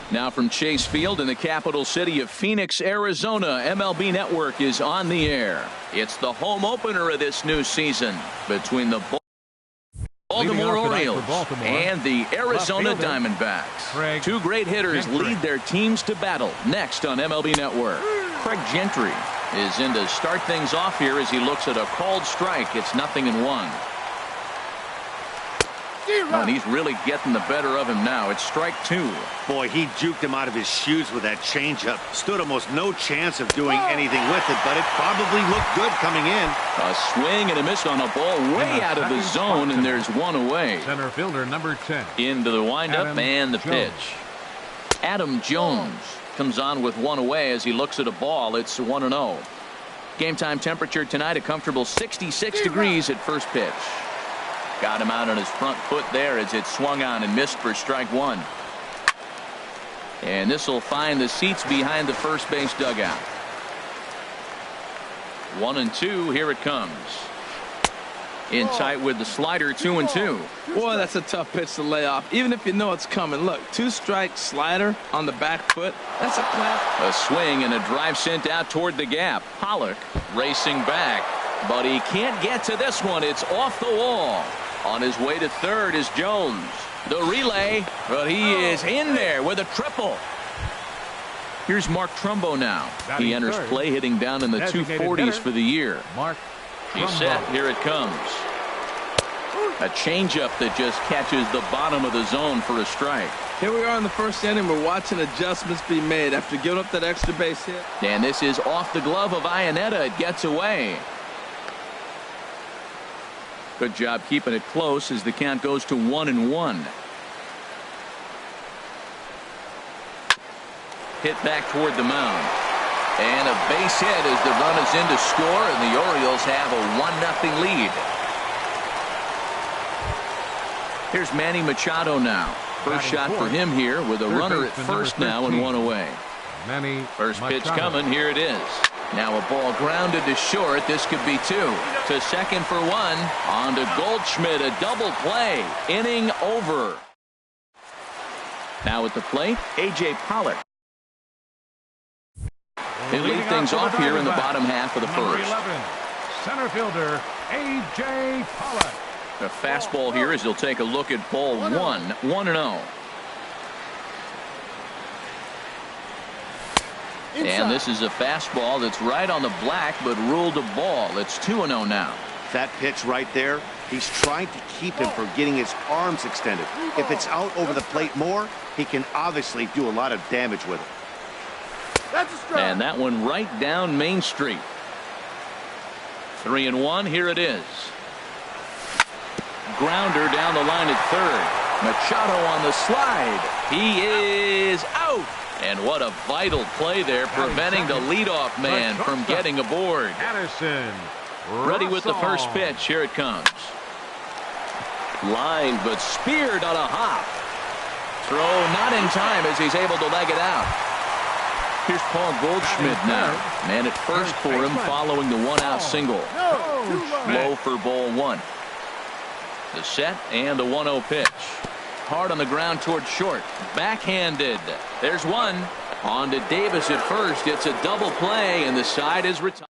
Now from Chase Field in the capital city of Phoenix, Arizona, MLB Network is on the air. It's the home opener of this new season between the Baltimore Orioles and the Arizona Diamondbacks. Two great hitters lead their teams to battle next on MLB Network. Craig Gentry is in to start things off here as he looks at a called strike. It's 0-1. Oh, and he's really getting the better of him now. It's strike 2. Boy, he juked him out of his shoes with that changeup. Stood almost no chance of doing anything with it, but it probably looked good coming in. A swing and a miss on a ball way out of the zone, and there's one away. Center fielder number 10. Into the windup and the pitch. Adam Jones comes on with one away as he looks at a ball. It's 1-0. Game time temperature tonight a comfortable 66 degrees at first pitch. Got him out on his front foot there as it swung on and missed for strike 1. And this will find the seats behind the first base dugout. 1-2. Here it comes. In tight with the slider. 2-2. Boy, that's a tough pitch to lay off, even if you know it's coming. Look, 2-strike slider on the back foot. That's a clap. A swing and a drive sent out toward the gap. Pollock racing back, but he can't get to this one. It's off the wall. On his way to third is Jones. The relay, but he is in there with a triple. Here's Mark Trumbo now. He enters play hitting down in the 240s for the year. He's set. Here it comes. A changeup that just catches the bottom of the zone for a strike. Here we are in the first inning. We're watching adjustments be made after giving up that extra base hit. And this is off the glove of Iannetta. It gets away. Good job keeping it close as the count goes to 1-1. Hit back toward the mound. And a base hit as the run is in to score, and the Orioles have a 1-0 lead. Here's Manny Machado now. First shot for him here with a runner at first now and one away. First pitch coming. Here it is. Now a ball grounded to short. This could be 2. To second for 1. On to Goldschmidt. A double play. Inning over. Now at the plate, A.J. Pollock. They lead things off here in the bottom half of the first. 11, center fielder A.J. Pollock. The fastball here as he'll take a look at ball 1. 1-0. And this is a fastball that's right on the black but ruled a ball. It's 2-0 now. That pitch right there, he's trying to keep him from getting his arms extended. If it's out over the plate more, he can obviously do a lot of damage with it. And that one right down Main Street. 3-1. Here it is. Grounder down the line at third. Machado on the slide. He is out. And what a vital play there, preventing the leadoff man from getting aboard. Addison. Ready with the first pitch. Here it comes. Line, but speared on a hop. Throw not in time as he's able to leg it out. Here's Paul Goldschmidt now. Man at first for him following the one-out single. Low for ball 1. The set and the 1-0 pitch. Hard on the ground toward short. Backhanded. There's one. On to Davis at first. It's a double play, and the side is retired.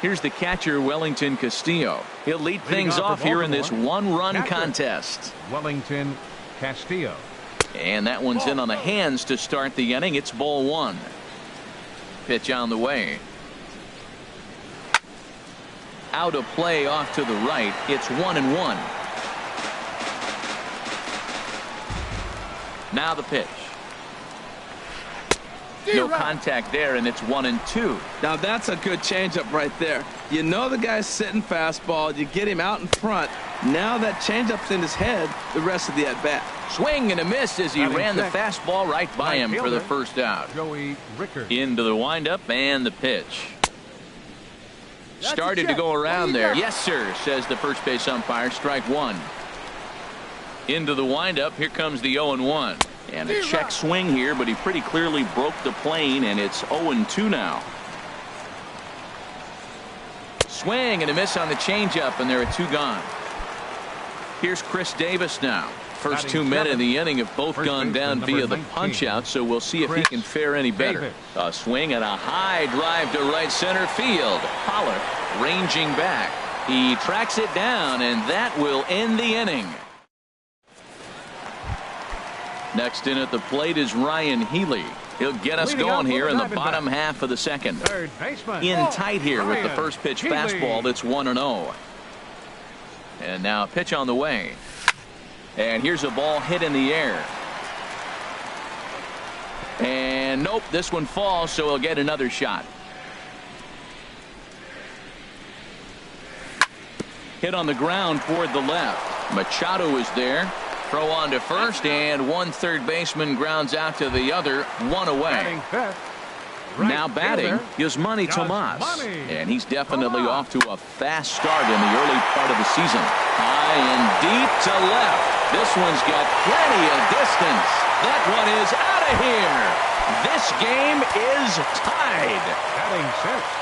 Here's the catcher, Wellington Castillo. He'll lead things off here in this one-run contest. Wellington Castillo. And that one's in on the hands to start the inning. It's ball 1. Pitch on the way. Out of play off to the right. It's 1-1. Now the pitch. No contact there, and it's 1-2. Now that's a good changeup right there. You know the guy's sitting fastball. You get him out in front. Now that changeup's in his head the rest of the at-bat. Swing and a miss as he ran the fastball right by him for the first out. Joey Rickard. Into the windup and the pitch. Started to go around there. Yes, sir, says the first base umpire. Strike 1. Into the windup. Here comes the 0-1. And a check swing here, but he pretty clearly broke the plane, and it's 0-2 now. Swing and a miss on the changeup, and there are 2 gone. Here's Chris Davis now. First 2 men in the inning have both gone down via the punch out, so we'll see if he can fare any better. A swing and a high drive to right center field. Pollock ranging back. He tracks it down, and that will end the inning. Next in at the plate is Ryan Healy. He'll get us going here in the bottom half of the second. In tight here with the first pitch fastball that's 1-0. And now a pitch on the way. And here's a ball hit in the air. And nope, this one falls, so he'll get another shot. Hit on the ground toward the left. Machado is there. Throw on to first, and one third baseman grounds out to the other, one away. Now batting, Yasmani Tomas. And he's definitely off to a fast start in the early part of the season. High and deep to left. This one's got plenty of distance. That one is out of here. This game is tied. Batting sixth,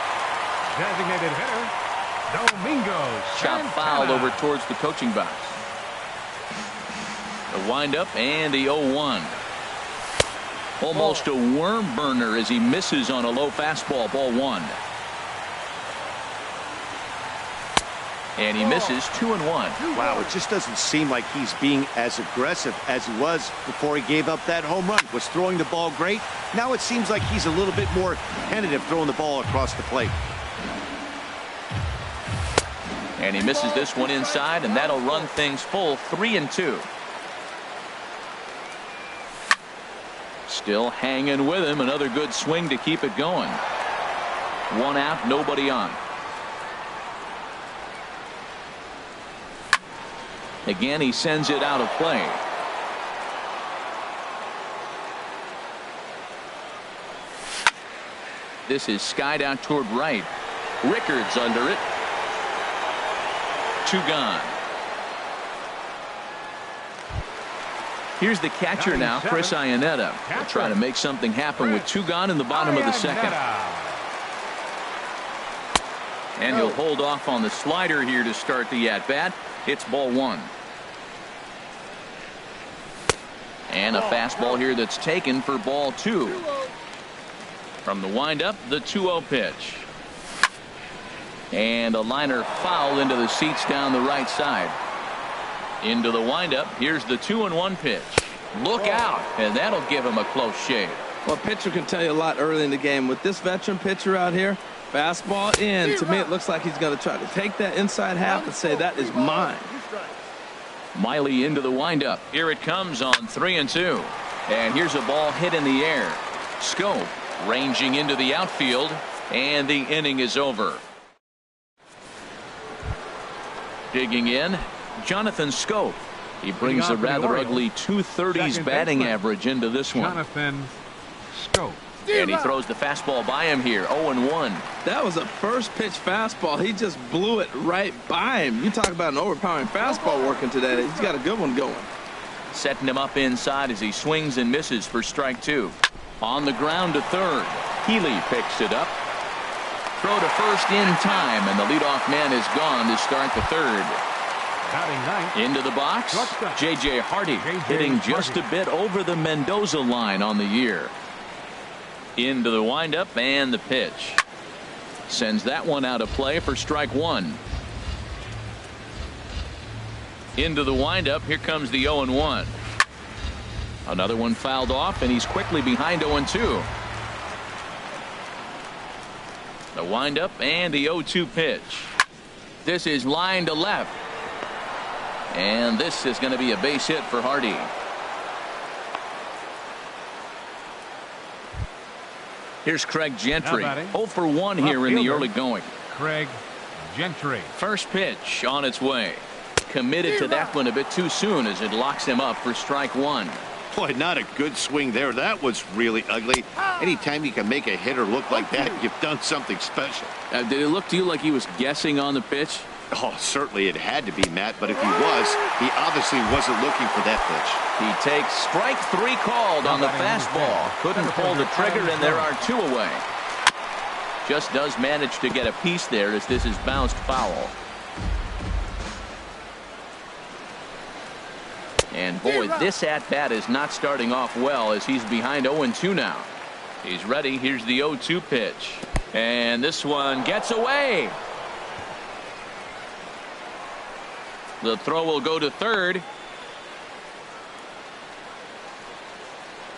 designated hitter, Domingo Chop foul over towards the coaching box. The windup and the 0-1. Almost a worm burner as he misses on a low fastball, ball 1. And he misses 2-1. Wow, it just doesn't seem like he's being as aggressive as he was before he gave up that home run. Was throwing the ball great. Now it seems like he's a little bit more tentative throwing the ball across the plate. And he misses this one inside, and that'll run things full 3-2. Still hanging with him. Another good swing to keep it going. One out, nobody on. Again, he sends it out of play. This is skied out toward right. Rickards under it. 2 gone. Here's the catcher now, Chris Iannetta. He'll try to make something happen with 2 gone in the bottom of the second. And he'll hold off on the slider here to start the at-bat. It's ball 1. And a fastball here that's taken for ball 2. From the windup, the 2-0 pitch. And a liner foul into the seats down the right side. Into the windup. Here's the 2-1 pitch. Look out, and that'll give him a close shave. Well, a pitcher can tell you a lot early in the game. With this veteran pitcher out here, fastball in. To me, it looks like he's going to try to take that inside half and say, that is mine. Miley into the windup. Here it comes on 3-2. And here's a ball hit in the air. Schoop ranging into the outfield, and the inning is over. Digging in, Jonathan Schoop. He brings a rather ugly 230s batting average into this one. Jonathan Schoop. And he throws the fastball by him here. 0-1. That was a first pitch fastball. He just blew it right by him. You talk about an overpowering fastball working today. He's got a good one going. Setting him up inside as he swings and misses for strike 2. On the ground to third. Healy picks it up. Throw to first in time, and the leadoff man is gone to start the third. Into the box, J.J. Hardy hitting just a bit over the Mendoza line on the year. Into the windup and the pitch. Sends that one out of play for strike 1. Into the windup. Here comes the 0-1. Another one fouled off, and he's quickly behind 0-2. The windup and the 0-2 pitch. This is line to left. And this is going to be a base hit for Hardy. Here's Craig Gentry. 0 for 1 here in the early going. Craig Gentry. First pitch on its way. Committed to that one a bit too soon as it locks him up for strike 1. Boy, not a good swing there. That was really ugly. Anytime you can make a hitter look like that, you've done something special. Did it look to you like he was guessing on the pitch? Oh, certainly it had to be, Matt, but if he was, he obviously wasn't looking for that pitch. He takes strike 3 called on the fastball. Couldn't pull the trigger, and there are 2 away. Just does manage to get a piece there as this is bounced foul. And boy, this at-bat is not starting off well as he's behind 0-2 now. He's ready. Here's the 0-2 pitch. And this one gets away. The throw will go to third.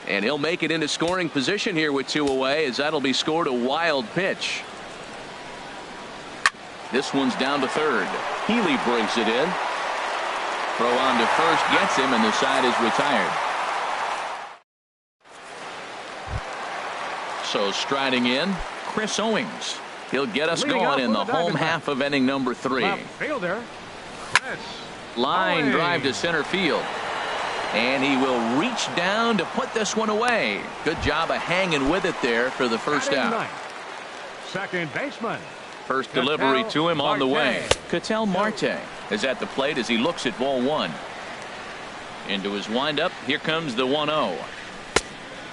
And he'll make it into scoring position here with 2 away, as that'll be scored a wild pitch. This one's down to third. Healy brings it in. Throw on to first gets him, and the side is retired. So striding in, Chris Owings. He'll get us going in the home half of inning number 3. Fielder, Chris Line Owings. drive to center field. And he will reach down to put this one away. Good job of hanging with it there for the first Batting out. ninth. Second baseman. First Ketel delivery to him on the way. Marte. Ketel Marte is at the plate as he looks at ball 1. Into his windup. Here comes the 1-0.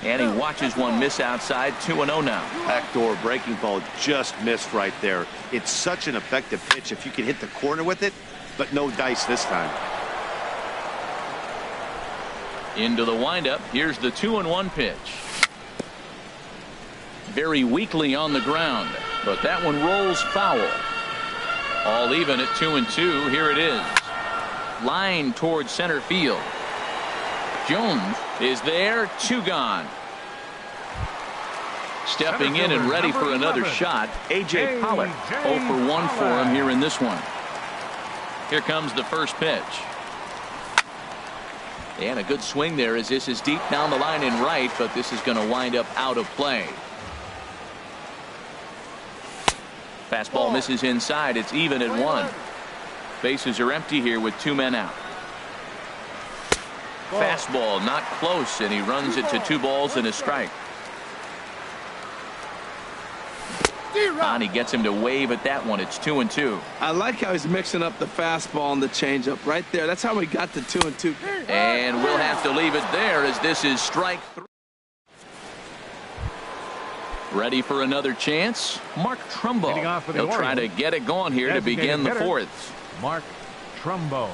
And he watches one miss outside. 2-0 now. Backdoor breaking ball just missed right there. It's such an effective pitch if you can hit the corner with it, but no dice this time. Into the windup. Here's the 2-1 pitch. Very weakly on the ground, but that one rolls foul. All even at 2-2. Here it is. Line towards center field. Jones is there. 2 gone. Stepping in and ready for another shot, A.J. Pollock. 0 for 1 for him here in this one. Here comes the first pitch. And a good swing there as this is deep down the line in right, but this is going to wind up out of play. Fastball misses inside. It's even at 1. Bases are empty here with 2 men out. Fastball not close, and he runs it to 2 balls and a strike. He gets him to wave at that one. It's 2-2. I like how he's mixing up the fastball and the changeup right there. That's how we got to 2-2. And we'll have to leave it there as this is strike 3. Ready for another chance. Mark Trumbo. He'll try to get it going here to begin the 4th. Mark Trumbo.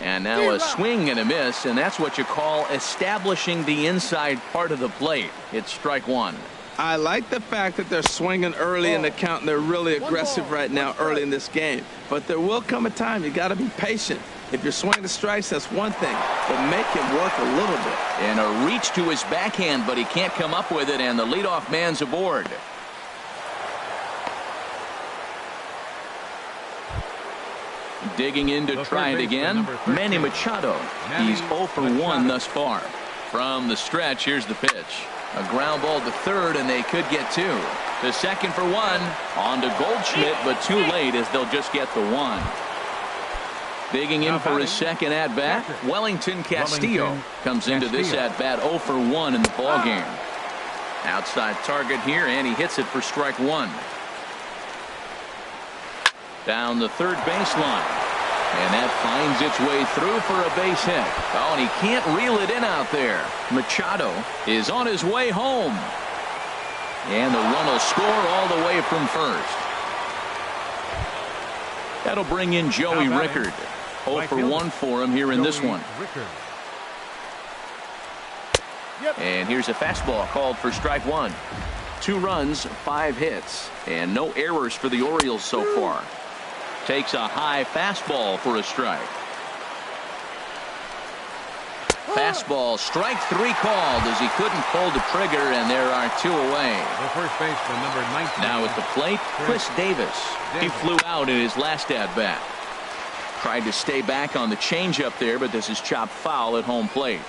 And now a swing and a miss, and that's what you call establishing the inside part of the plate. It's strike 1. I like the fact that they're swinging early in the count, and they're really aggressive right now early in this game. But there will come a time you got to be patient. If you're swinging the strikes, that's one thing, but make him work a little bit. And a reach to his backhand, but he can't come up with it, and the leadoff man's aboard. Digging in to try it again, Manny Machado. He's 0 for 1 thus far. From the stretch, here's the pitch. A ground ball to third, and they could get 2. The second for 1. On to Goldschmidt, but too late as they'll just get the 1. Digging in for his second at-bat, Wellington Castillo comes into this at-bat 0 for 1 in the ballgame. Outside target here, and he hits it for strike 1. Down the third baseline. And that finds its way through for a base hit. Oh, and he can't reel it in out there. Machado is on his way home. And the run will score all the way from first. That'll bring in Joey Rickard. 0 for 1 for him here in this one. And here's a fastball called for strike 1. 2 runs, 5 hits, and no errors for the Orioles so far. Takes a high fastball for a strike. Fastball, strike 3 called as he couldn't pull the trigger, and there are 2 away. The first baseman, number 19. Now at the plate, Chris Davis. He flew out in his last at-bat. Tried to stay back on the changeup there, but this is chopped foul at home plate.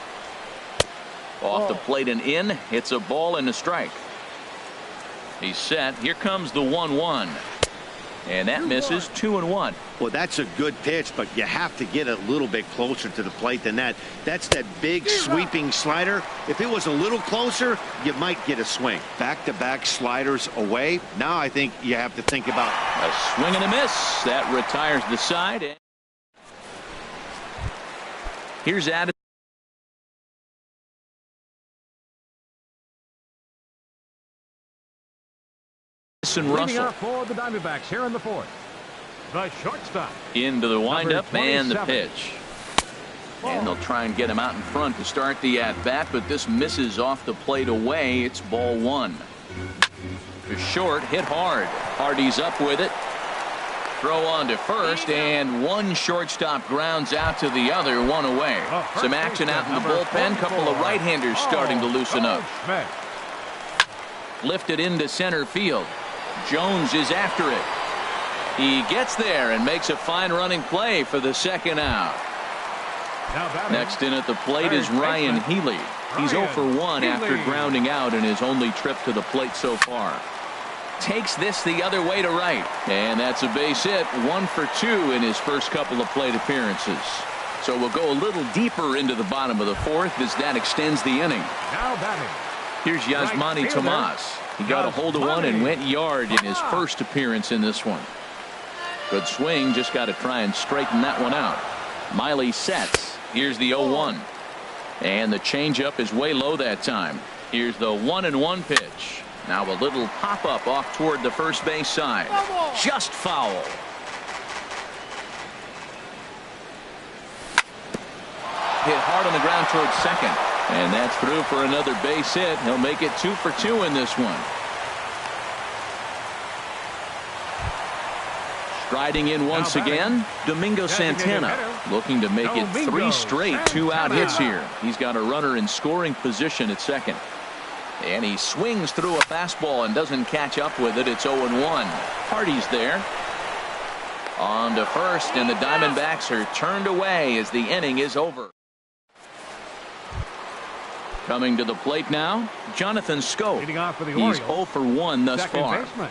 Off the plate and in. It's a ball and a strike. He's set. Here comes the 1-1. And that misses. 2-1. Well, that's a good pitch, but you have to get a little bit closer to the plate than that. That's that big sweeping slider. If it was a little closer, you might get a swing. Back-to-back sliders away. Now I think you have to think about a swing and a miss. That retires the side. Here's Addison. Russell for the Diamondbacks here in the 4th. The shortstop. into the windup and the pitch. And they'll try and get him out in front to start the at-bat, but this misses off the plate away. It's ball one. The short hit hard. Hardy's up with it. Throw on to first, and one shortstop grounds out to the other, one away. Some action out in the bullpen. Couple of right-handers starting to loosen up. Lifted into center field. Jones is after it. He gets there and makes a fine running play for the second out. Next in at the plate is Ryan Healy. He's 0 for 1 after grounding out in his only trip to the plate so far. Takes this the other way to right, and that's a base hit. 1 for 2 in his first couple of plate appearances. So we'll go a little deeper into the bottom of the fourth as that extends the inning. Now batting. Here's Yasmani Tomas. He got a hold of one and went yard in his first appearance in this one. Good swing, just got to try and straighten that one out. Miley sets. Here's the 0-1. And the changeup is way low that time. Here's the 1-1 pitch. Now a little pop-up off toward the first base side. Just foul. Hit hard on the ground towards second. And that's through for another base hit. He'll make it 2 for 2 in this one. Striding in once again, Domingo Santana, looking to make it 3 straight 2-out hits here. He's got a runner in scoring position at second. And he swings through a fastball and doesn't catch up with it. It's 0-1. Hardy's there. On to first, and the Diamondbacks are turned away as the inning is over. Coming to the plate now, Jonathan Schoop. He's 0 for 1 thus far. Baseman,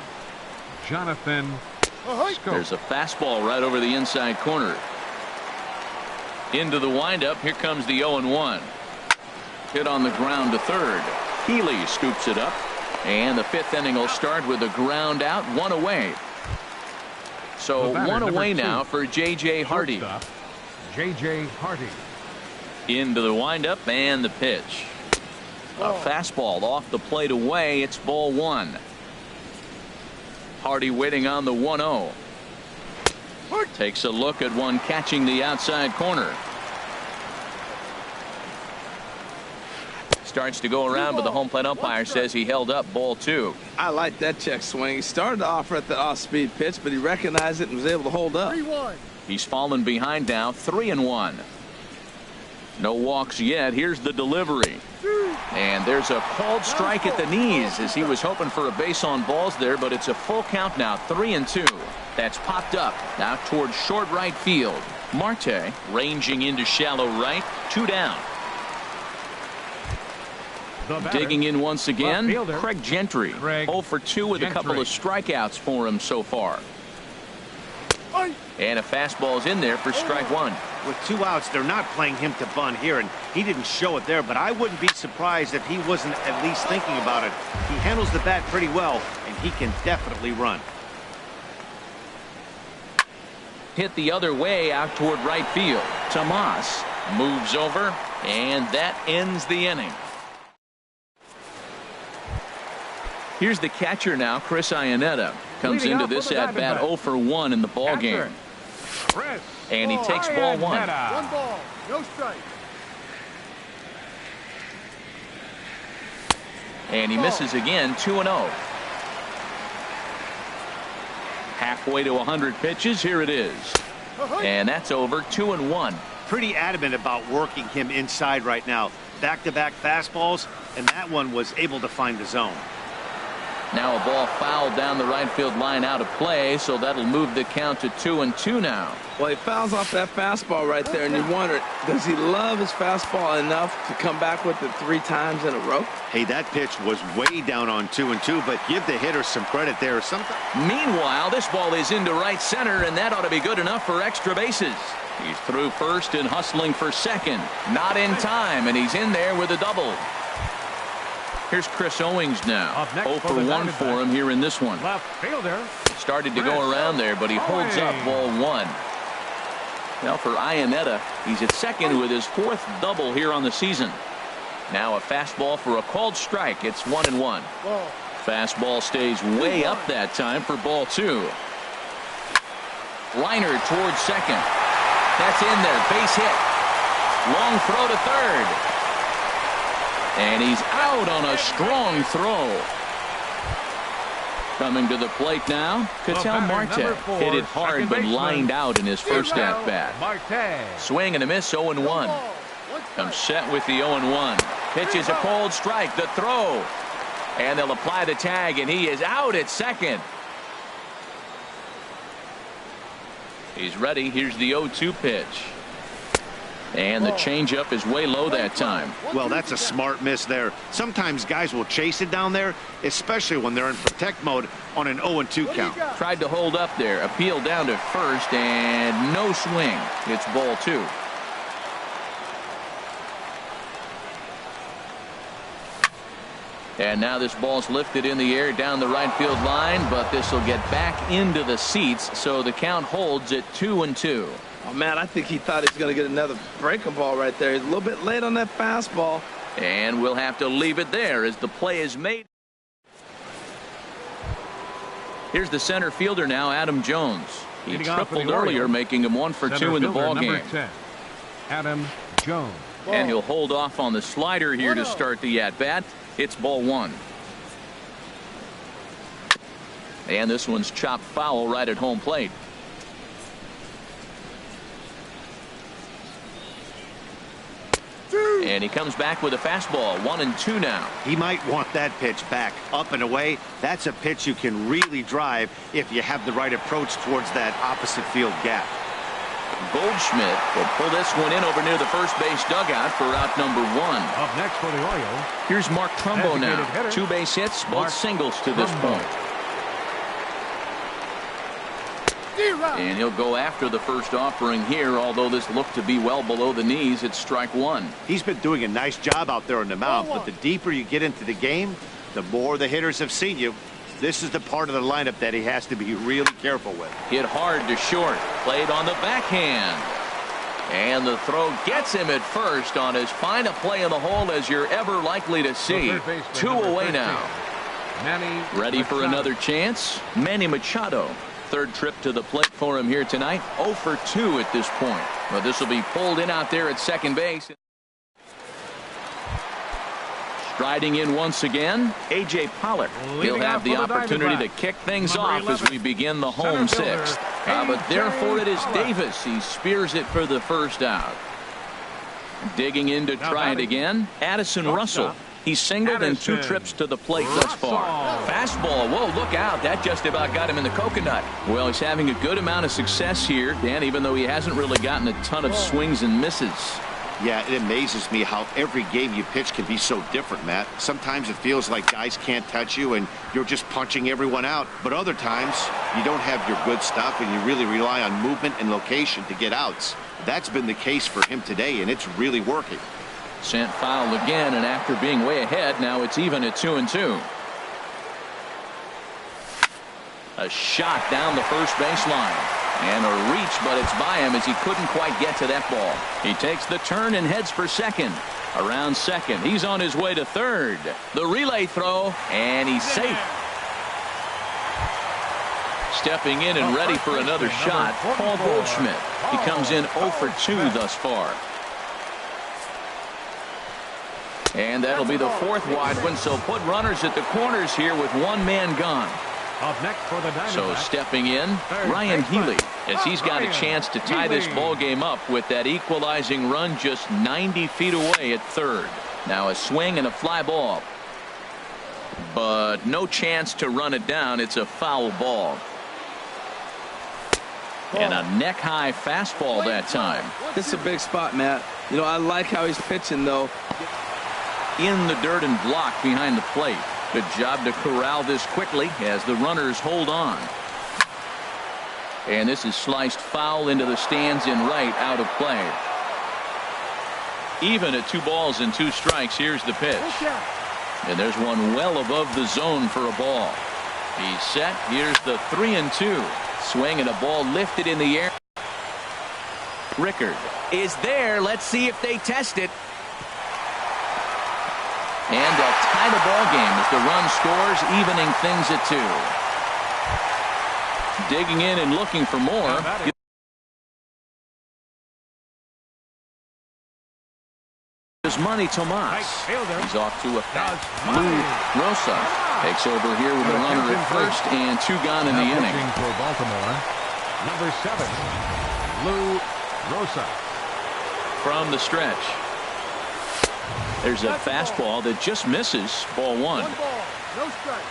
Jonathan Schoop. There's a fastball right over the inside corner. Into the windup. Here comes the 0-1. Hit on the ground to third. Healy scoops it up. And the fifth inning will start with a ground out, 1 away. So 1 away now for J.J. Hardy. J.J. Hardy. Into the windup and the pitch. A fastball off the plate away. It's ball 1. Hardy waiting on the 1-0. Takes a look at one catching the outside corner. Starts to go around, but the home plate umpire says he held up ball 2. I like that check swing. He started to offer at the off-speed pitch, but he recognized it and was able to hold up. He's fallen behind now, 3-1. No walks yet. Here's the delivery. And there's a called strike at the knees as he was hoping for a base on balls there, but it's a full count now, 3-2. That's popped up now towards short right field. Marte ranging into shallow right, 2 down. Digging in once again, Craig Gentry. 0 for 2 with a couple of strikeouts for him so far. And a fastball's in there for strike 1. With 2 outs, they're not playing him to bunt here, and he didn't show it there, but I wouldn't be surprised if he wasn't at least thinking about it. He handles the bat pretty well, and he can definitely run. Hit the other way out toward right field. Tomas moves over, and that ends the inning. Here's the catcher now, Chris Iannetta. Comes into this at-bat 0 for 1 in the ball game. And he takes ball 1. 1 ball, no strike. And he misses again, 2-0. Halfway to 100 pitches, here it is. And that's over, 2-1. Pretty adamant about working him inside right now. Back-to-back fastballs, and that one was able to find the zone. Now a ball fouled down the right field line out of play, so that'll move the count to 2-2 now. Well, he fouls off that fastball right there, and you wonder, does he love his fastball enough to come back with it 3 times in a row? Hey, that pitch was way down on 2-2, but give the hitter some credit there. Meanwhile, this ball is into right center, and that ought to be good enough for extra bases. He's through first and hustling for second. Not in time, and he's in there with a double. Here's Chris Owings now. 0 for 1 for him here in this one. Left fielder. Started to go around there, but he holds up ball 1. Now for Iannetta, he's at second with his 4th double here on the season. Now a fastball for a called strike. It's 1-1. Fastball stays way up that time for ball 2. Liner towards second. That's in there. Base hit. Long throw to third. And he's out on a strong throw. Coming to the plate now, Ketel Marte. Hit it hard but lined out in his first at-bat. Swing and a miss, 0-1. Comes set with the 0-1. Pitches a cold strike, the throw. And they'll apply the tag, and he is out at second. He's ready. Here's the 0-2 pitch. And the changeup is way low that time. Well, that's a smart miss there. Sometimes guys will chase it down there, especially when they're in protect mode on an 0-2 count. Tried to hold up there. Appeal down to first, and no swing. It's ball 2. And now this ball's lifted in the air down the right field line, but this will get back into the seats, so the count holds at 2-2. Oh, man, I think he thought he was going to get another breaking ball right there. He's a little bit late on that fastball. And we'll have to leave it there as the play is made. Here's the center fielder now, Adam Jones. He tripled earlier, making him 1 for 2 in the ball game. 10, Adam Jones. And he'll hold off on the slider here to start the at-bat. It's ball 1. And this one's chopped foul right at home plate. And he comes back with a fastball, 1-2 now. He might want that pitch back, up and away. That's a pitch you can really drive if you have the right approach towards that opposite field gap. Goldschmidt will pull this one in over near the first base dugout for out number 1. Up next for the Orioles. Here's Mark Trumbo now. Hitter, 2 base hits, both Mark singles to this Trumbo. point. And he'll go after the first offering here, although this looked to be well below the knees. It's strike 1. He's been doing a nice job out there on the mound, but the deeper you get into the game, the more the hitters have seen you. This is the part of the lineup that he has to be really careful with. Hit hard to short. Played on the backhand. And the throw gets him at first on as fine a play in the hole as you're ever likely to see. 2 away now. Ready for another chance? Manny Machado. Third trip to the plate for him here tonight. 0 for 2 at this point. But this will be pulled in out there at second base. Striding in once again, A.J. Pollock. He'll have the opportunity to kick things off as we begin the home 6th. But therefore it is Davis. He spears it for the first out. Digging in to try it again, Addison Russell. He's singled in 2 trips to the plate thus far. Fastball. Whoa, look out. That just about got him in the coconut. Well, he's having a good amount of success here, Dan, even though he hasn't really gotten a ton of swings and misses. Yeah, it amazes me how every game you pitch can be so different, Matt. Sometimes it feels like guys can't touch you and you're just punching everyone out. But other times you don't have your good stuff and you really rely on movement and location to get outs. That's been the case for him today, and it's really working. Sent foul again, and after being way ahead, now it's even at 2-2. A shot down the first baseline. And a reach, but it's by him as he couldn't quite get to that ball. He takes the turn and heads for second. Around second, he's on his way to third. The relay throw, and he's safe. Stepping in and ready for another shot, Paul Goldschmidt. He comes in 0 for 2 thus far. And that'll be the 4th wide one, so put runners at the corners here with 1 man gone. Up next for the Diamondbacks. So stepping in, Ryan Healy, as he's got a chance to tie this ball game up with that equalizing run just 90 feet away at third. Now a swing and a fly ball. But no chance to run it down. It's a foul ball. And a neck-high fastball that time. This is a big spot, Matt. You know, I like how he's pitching, though. In the dirt and blocked behind the plate. Good job to corral this quickly as the runners hold on. And this is sliced foul into the stands in right, out of play. Even at 2 balls and 2 strikes, here's the pitch. And there's one well above the zone for a ball. He's set. Here's the 3-2. Swing and a ball lifted in the air. Rickard is there. Let's see if they test it. And they'll tie the ball game as the run scores, evening things at 2. Digging in and looking for more. Yanni Tomas. Right fielder. He's off to a fat. Does Lou Rosa takes over here with a runner at first and 2 gone in the Now inning. pitching for Baltimore, number 7, Lou Rosa. From the stretch. There's a fastball that just misses. Ball 1. One ball, no strike.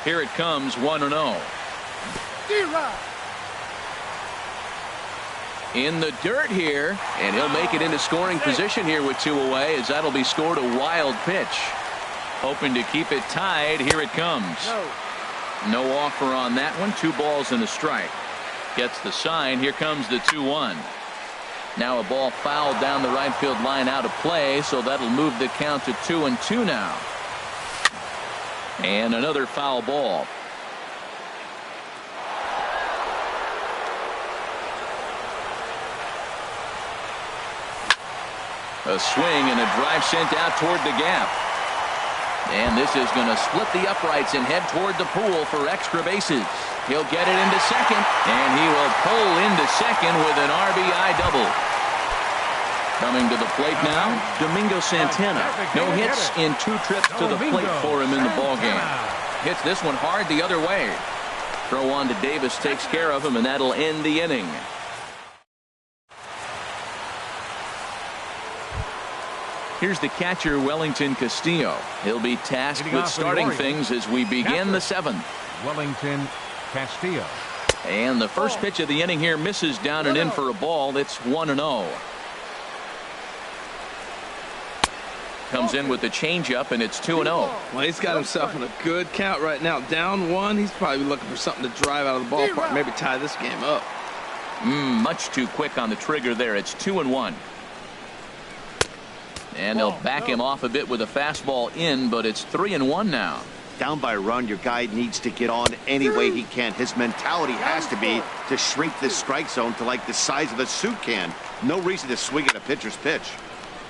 Here it comes, 1-0. D-Rod. In the dirt here, and he'll make it into scoring position here with 2 away, as that'll be scored a wild pitch. Hoping to keep it tied. Here it comes. No offer on that one. 2 balls and a strike. Gets the sign. Here comes the 2-1. Now a ball fouled down the right field line out of play, so that'll move the count to 2-2 now. And another foul ball. A swing and a drive sent out toward the gap. And this is going to split the uprights and head toward the pool for extra bases. He'll get it into second, and he will pull into second with an RBI double. Coming to the plate now, Domingo Santana. No hits in 2 trips to the plate for him in the ballgame. Hits this one hard the other way. Throw on to Davis takes care of him, and that'll end the inning. Here's the catcher, Wellington Castillo. He'll be tasked with starting things as we begin the 7th. Wellington Castillo. And the first pitch of the inning here misses down and in for a ball. It's 1-0. Comes in with the changeup, and it's 2-0. Well, he's got himself in a good count right now. Down 1, he's probably looking for something to drive out of the ballpark, maybe tie this game up. Much too quick on the trigger there. It's 2-1. And they'll back him off a bit with a fastball in, but it's 3-1 now. Down by a run, your guy needs to get on any way he can. His mentality has to be to shrink this strike zone to like the size of a soup can. No reason to swing at a pitcher's pitch.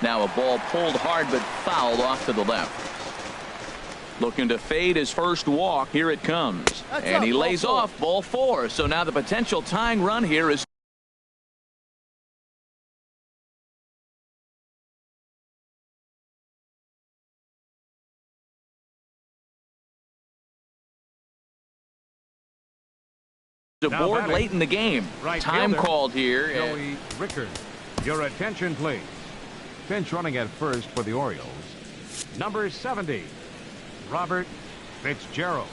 Now a ball pulled hard but fouled off to the left. Looking to fade his first walk. Here it comes. And he lays off ball 4. So now the potential tying run here is aboard late in the game. Time called here. Joey Rickard. Your attention, please. Pinch running at first for the Orioles. Number 70, Robert Fitzgerald.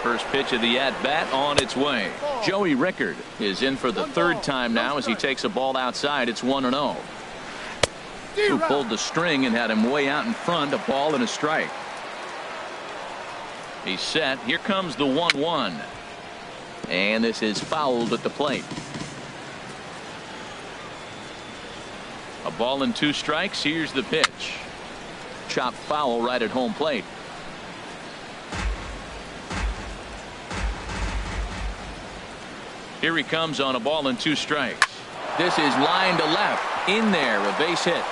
First pitch of the at-bat on its way. Joey Rickard is in for the 3rd time now as he takes a ball outside. It's 1-0. Who pulled the string and had him way out in front. A ball and a strike. He's set. Here comes the 1-1. And this is fouled at the plate. A ball and 2 strikes. Here's the pitch. Chop foul right at home plate. Here he comes on a ball and 2 strikes. This is line to left. In there, a base hit.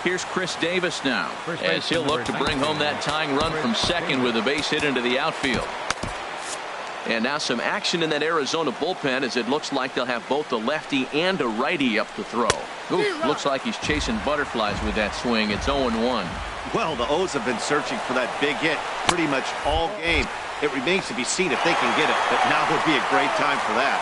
Here's Chris Davis now as he'll look to bring home that tying run from second with a base hit into the outfield. And now some action in that Arizona bullpen as it looks like they'll have both a lefty and a righty up to throw. Ooh, looks like he's chasing butterflies with that swing. It's 0-1. Well, the O's have been searching for that big hit pretty much all game. It remains to be seen if they can get it, but now would be a great time for that.